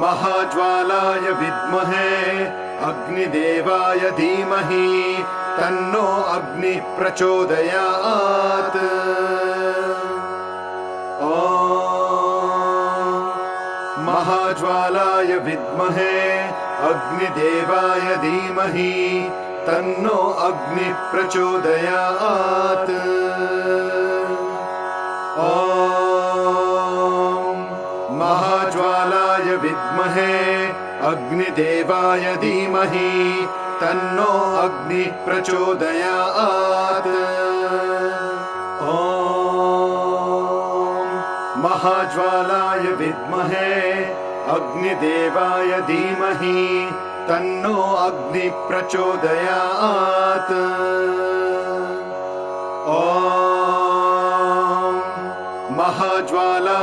महाज्वालाय विद्महे अग्निदेवाय धीमहि तन्नो अग्निः प्रचोदयात्। महाज्वालाय विद्महे अग्निदेवाय धीमहि तन्नो अग्निः प्रचोदयात्। महाज्वालाय विद्महे अग्निदेवाय धीमहि तन्नो अग्निः प्रचोदयात्। महाज्वालाय विद्महे अग्निदेवाय धीमहि तन्नो अग्निः प्रचोदयात्। महाज्वालाय